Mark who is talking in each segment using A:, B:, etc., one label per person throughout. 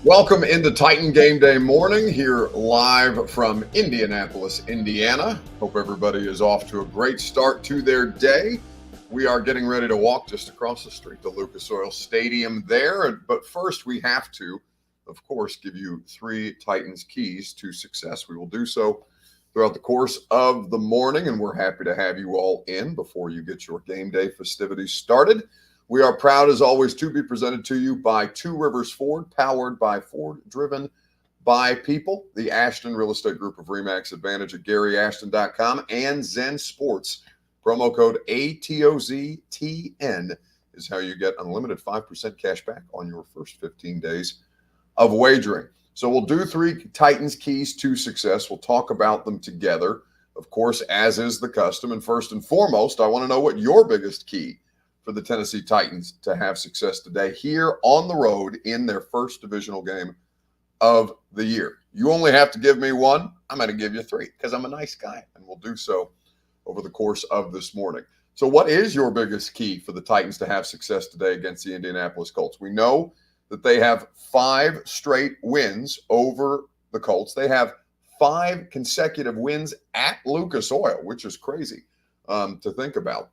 A: Welcome into Titan Game Day morning here live from Indianapolis, Indiana. Hope everybody is off to a great start to their day. We are getting ready to walk just across the street to Lucas Oil Stadium there. But first, we have to, of course, give you 3 Titans keys to success. We will do so throughout the course of the morning, and we're happy to have you all in before you get your game day festivities started. We are proud, as always, to be presented to you by Two Rivers Ford, powered by Ford, driven by people, the Ashton Real Estate Group of RE/MAX Advantage at GaryAshton.com, and Zen Sports. Promo code ATOZTN is how you get unlimited 5% cash back on your first 15 days of wagering. So we'll do 3 Titans keys to success. We'll talk about them together, of course, as is the custom. And first and foremost, I want to know what your biggest key for the Tennessee Titans to have success today here on the road in their first divisional game of the year. You only have to give me one. I'm going to give you 3 because I'm a nice guy, and we'll do so over the course of this morning. So what is your biggest key for the Titans to have success today against the Indianapolis Colts? We know that they have 5 straight wins over the Colts. They have 5 consecutive wins at Lucas Oil, which is crazy to think about.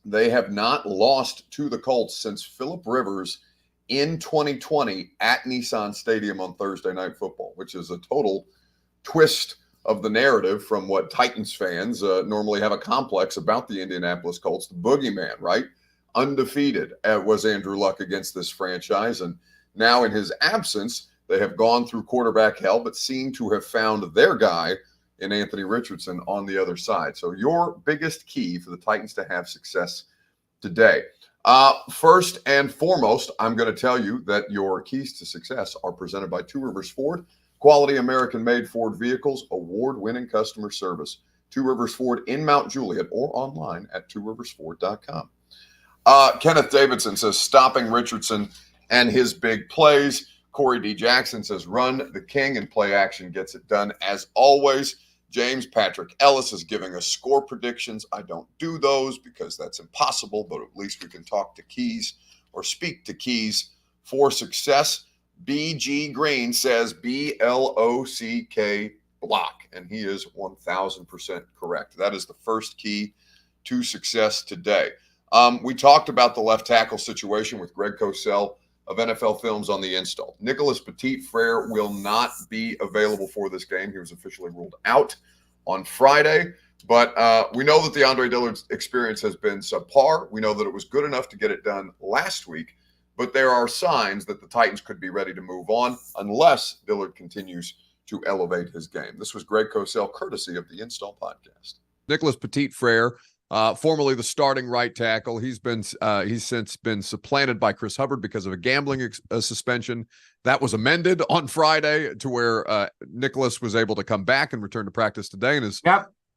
A: They have not lost to the Colts since Phillip Rivers in 2020 at Nissan Stadium on Thursday Night Football, which is a total twist of the narrative from what Titans fans normally have a complex about the Indianapolis Colts. The boogeyman, right? Undefeated was Andrew Luck against this franchise. And now in his absence, they have gone through quarterback hell, but seem to have found their guy in Anthony Richardson on the other side. So your biggest key for the Titans to have success today. First and foremost, I'm going to tell you that your keys to success are presented by Two Rivers Ford, quality American-made Ford vehicles, award-winning customer service. Two Rivers Ford in Mount Juliet or online at tworiversford.com. Kenneth Davidson says stopping Richardson and his big plays. Corey D. Jackson says run the king and play action gets it done as always. James Patrick Ellis is giving us score predictions. I don't do those because that's impossible, but at least we can talk to keys or speak to keys for success. BG Green says BLOCK block, and he is 1,000% correct. That is the first key to success today. We talked about the left tackle situation with Greg Cosell of NFL Films on the install. Nicholas Petit-Frere will not be available for this game. He was officially ruled out on Friday. But we know that the Andre Dillard's experience has been subpar. We know that it was good enough to get it done last week. But there are signs that the Titans could be ready to move on unless Dillard continues to elevate his game. This was Greg Cosell, courtesy of the Install Podcast.
B: Nicholas Petit-Frere, formerly the starting right tackle. He's since been supplanted by Chris Hubbard because of a gambling suspension. That was amended on Friday to where Nicholas was able to come back and return to practice today and is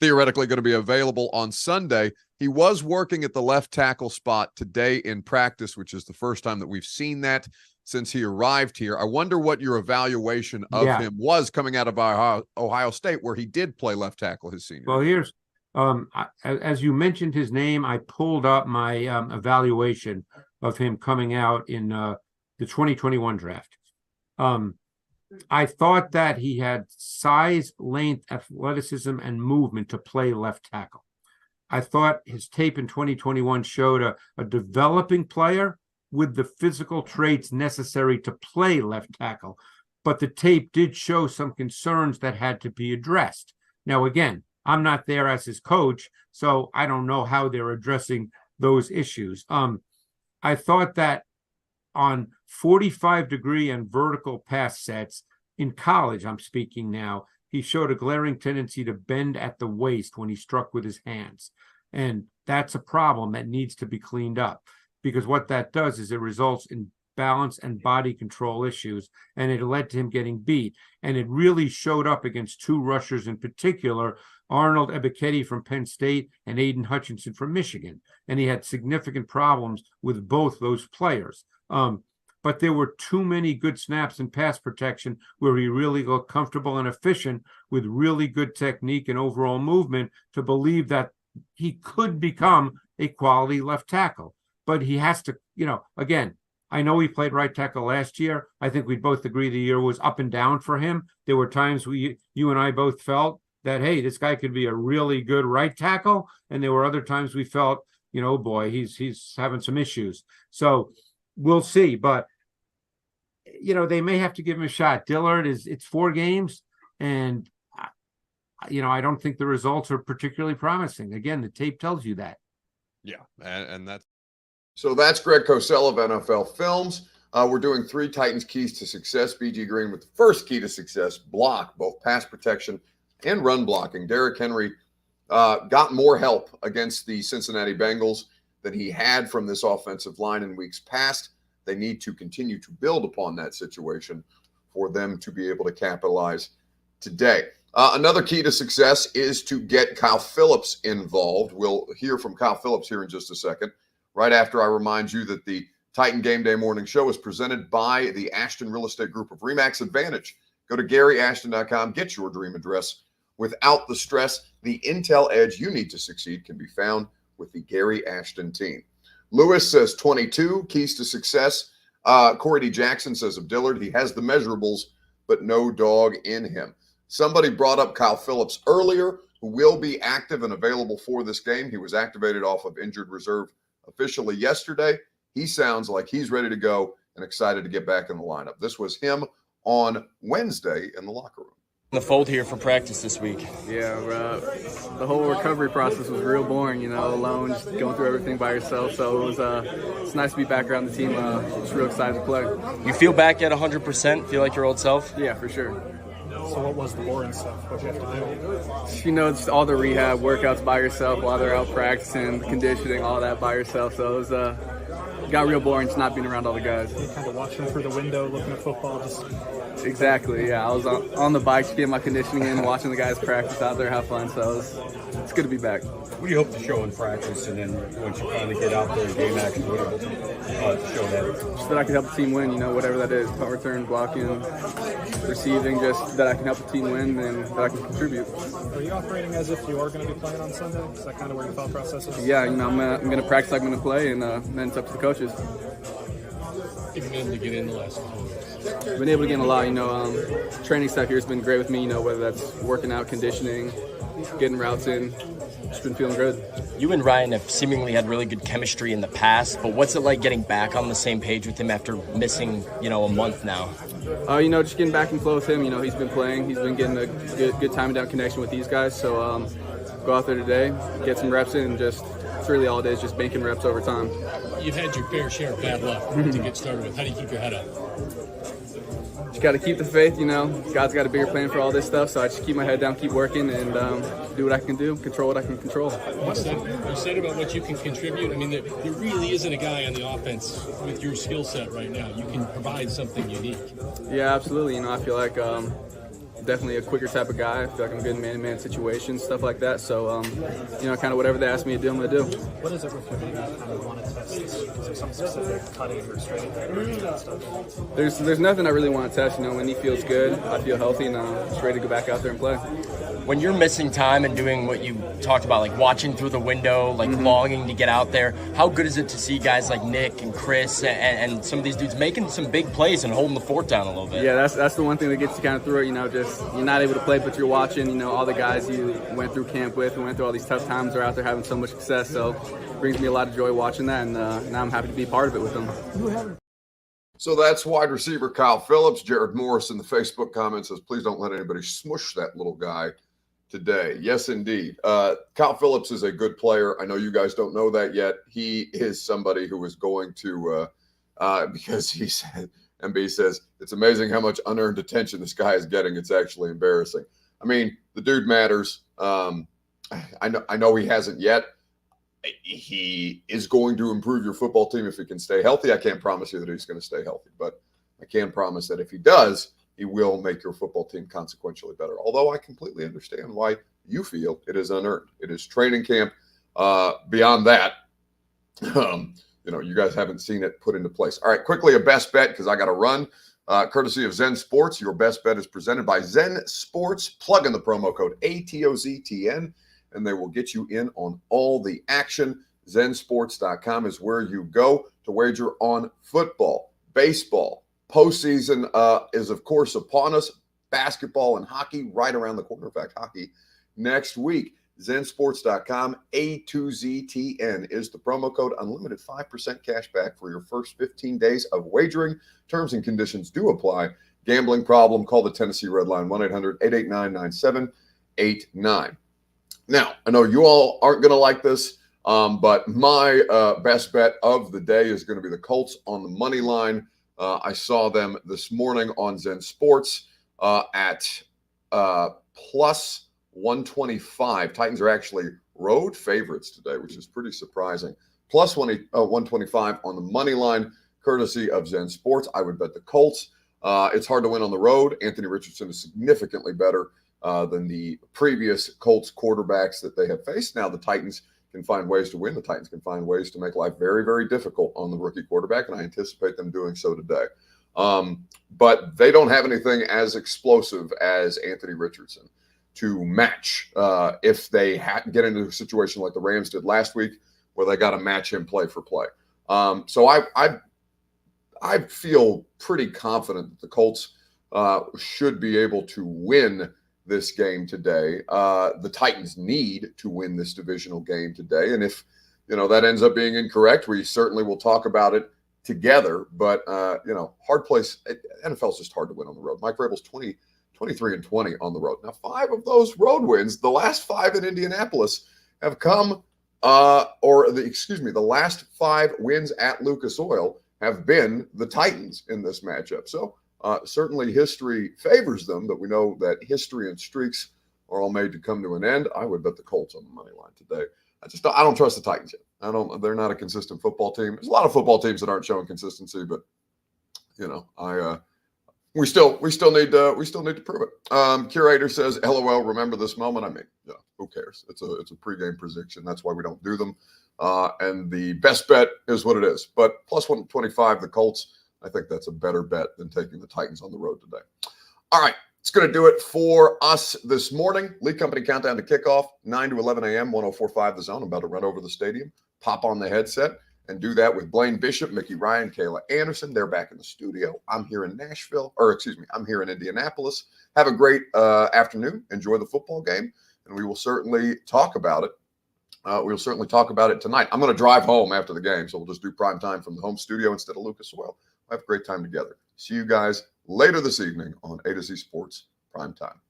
B: theoretically going to be available on Sunday. He was working at the left tackle spot today in practice, which is the first time that we've seen that since he arrived here. I wonder what your evaluation of him was coming out of Ohio State, where he did play left tackle his senior.
C: Well, here's as you mentioned his name, I pulled up my evaluation of him coming out in the 2021 draft. I thought that he had size, length, athleticism, and movement to play left tackle. I thought his tape in 2021 showed a developing player with the physical traits necessary to play left tackle, but the tape did show some concerns that had to be addressed. Now, again, I'm not there as his coach, so I don't know how they're addressing those issues. I thought that on 45-degree and vertical pass sets in college, I'm speaking now, he showed a glaring tendency to bend at the waist when he struck with his hands. And that's a problem that needs to be cleaned up, because what that does is it results in balance and body control issues, and it led to him getting beat. And it really showed up against 2 rushers in particular, Arnold Ebiketie from Penn State and Aiden Hutchinson from Michigan. And he had significant problems with both those players. but there were too many good snaps in pass protection where he really looked comfortable and efficient with really good technique and overall movement to believe that he could become a quality left tackle. But he has to, again, I know he played right tackle last year. I think we both agree the year was up and down for him. There were times you and I both felt that, hey, this guy could be a really good right tackle. And there were other times we felt, boy, he's having some issues. So we'll see. But, they may have to give him a shot. Dillard it's 4 games. And, I don't think the results are particularly promising. Again, the tape tells you that.
B: Yeah. And that's.
A: So that's Greg Cosell of NFL Films. We're doing 3 Titans keys to success. BG Green with the first key to success: block, both pass protection and run blocking. Derrick Henry got more help against the Cincinnati Bengals than he had from this offensive line in weeks past. They need to continue to build upon that situation for them to be able to capitalize today. Another key to success is to get Kyle Phillips involved. We'll hear from Kyle Phillips here in just a second, right after I remind you that the Titan Game Day Morning Show is presented by the Ashton Real Estate Group of RE/MAX Advantage. Go to GaryAshton.com, get your dream address without the stress. The intel edge you need to succeed can be found with the Gary Ashton team. Lewis says 22 keys to success. Corey D. Jackson says of Dillard, he has the measurables, but no dog in him. Somebody brought up Kyle Phillips earlier, who will be active and available for this game. He was activated off of injured reserve officially yesterday. He sounds like he's ready to go and excited to get back in the lineup. This was him on Wednesday in the locker room.
D: The fold here for practice this week.
E: Yeah, the whole recovery process was real boring, alone, just going through everything by yourself. So it was it's nice to be back around the team. Just real excited to play.
D: You feel back at 100%? Feel like your old self?
E: Yeah, for sure.
F: So what was the boring stuff? What you have to do?
E: Just all the rehab workouts by yourself while they're out practicing, conditioning, all that by yourself. So it was got real boring just not being around all the guys.
F: You kind of watching through the window, looking at football, just.
E: Exactly, yeah. I was on the bike, getting my conditioning in, watching the guys practice out there, have fun. So it's good to be back.
G: What do you hope to show in practice, and then once you finally get out there and game action, what do you hope to show that?
E: Just that I can help the team win, whatever that is, punt return, blocking, receiving, just that I can help the team win and that I can contribute.
F: Are you operating as if you are going to be playing on Sunday? Is that kind of where your thought process is?
E: Yeah, I'm going to practice like I'm going to play, and then it's up to the coaches.
G: You've been able to get in the last couple of weeks.
E: Been able to get in a lot, training stuff here has been great with me, whether that's working out, conditioning, getting routes in. Just been feeling good.
D: You and Ryan have seemingly had really good chemistry in the past, but what's it like getting back on the same page with him after missing, a month now?
E: Just getting back in flow with him. He's been playing. He's been getting a good time and down connection with these guys. So go out there today, get some reps in, and it's really all it is, just banking reps over time.
G: You've had your fair share of bad luck to get started with. How do you keep your head up?
E: Just got to keep the faith, God's got a bigger plan for all this stuff, so I just keep my head down, keep working, and do what I can do, control what I can control.
G: You said about what you can contribute. I mean, there really isn't a guy on the offense with your skill set right now. You can provide something unique.
E: Yeah, absolutely. I feel like definitely a quicker type of guy. I feel like I'm good in man-to-man situations, stuff like that. So, kind of whatever they ask me to do, I'm going to do.
F: What is it with you that you kind of want to test this? Is there some specific cutting or straight that stuff?
E: There's nothing I really want to test. When he feels good, I feel healthy, and I'm just ready to go back out there and play.
D: When you're missing time and doing what you talked about, like watching through the window, like longing to get out there, how good is it to see guys like Nick and Chris and some of these dudes making some big plays and holding the fort down a little bit?
E: Yeah, that's the one thing that gets you kind of through it. Just you're not able to play, but you're watching. All the guys you went through camp with and went through all these tough times are out there having so much success. So it brings me a lot of joy watching that, and now I'm happy to be part of it with them.
A: So that's wide receiver Kyle Phillips. Jared Morris in the Facebook comments says, please don't let anybody smush that little guy today. Yes, indeed. Kyle Phillips is a good player. I know you guys don't know that yet. He is somebody who is going to, because he said, MB says, it's amazing how much unearned attention this guy is getting. It's actually embarrassing. I mean, the dude matters. I know he hasn't yet. He is going to improve your football team if he can stay healthy. I can't promise you that he's going to stay healthy, but I can promise that if he does, he will make your football team consequentially better. Although I completely understand why you feel it is unearned. It is training camp. Beyond that, you guys haven't seen it put into place. All right, quickly a best bet because I got to run. Courtesy of Zen Sports, your best bet is presented by Zen Sports. Plug in the promo code ATOZTN, and they will get you in on all the action. Zensports.com is where you go to wager on football, baseball. Postseason is, of course, upon us. Basketball and hockey right around the corner. In fact, hockey next week. Zensports.com, A2ZTN is the promo code. Unlimited 5% cash back for your first 15 days of wagering. Terms and conditions do apply. Gambling problem, call the Tennessee Red Line, 1-800-889-9789. Now, I know you all aren't going to like this, but my best bet of the day is going to be the Colts on the money line. I saw them this morning on Zen Sports at plus 125. Titans are actually road favorites today, which is pretty surprising. Plus 125 on the money line, courtesy of Zen Sports. I would bet the Colts. It's hard to win on the road. Anthony Richardson is significantly better than the previous Colts quarterbacks that they have faced. Now the Titans can find ways to win. The Titans can find ways to make life very, very difficult on the rookie quarterback, and I anticipate them doing so today. But they don't have anything as explosive as Anthony Richardson to match if they get into a situation like the Rams did last week where they got to match him play for play. So I feel pretty confident that the Colts should be able to win this game today. The Titans need to win this divisional game today. And if, that ends up being incorrect, we certainly will talk about it together. But, hard place. NFL is just hard to win on the road. Mike Vrabel's 23-20 on the road. Now, 5 of those road wins, the last 5 in Indianapolis, have come, the last 5 wins at Lucas Oil have been the Titans in this matchup. So certainly history favors them, but we know that history and streaks are all made to come to an end. I would bet the Colts on the money line today. I don't trust the Titans yet. They're not a consistent football team. There's a lot of football teams that aren't showing consistency, but we still need to prove it. Curator says, LOL, remember this moment? I mean, who cares? It's a pregame prediction. That's why we don't do them. And the best bet is what it is. But plus 125, the Colts, I think that's a better bet than taking the Titans on the road today. All right, it's going to do it for us this morning. Lead Company Countdown to Kickoff, 9 to 11 a.m., 104.5 The Zone. I'm about to run over the stadium, pop on the headset, and do that with Blaine Bishop, Mickey Ryan, Kayla Anderson. They're back in the studio. I'm here in I'm here in Indianapolis. Have a great afternoon. Enjoy the football game, and we will certainly talk about it. We'll certainly talk about it tonight. I'm going to drive home after the game, so we'll just do prime time from the home studio instead of Lucas Oil. We'll have a great time together. See you guys later this evening on A to Z Sports Prime Time.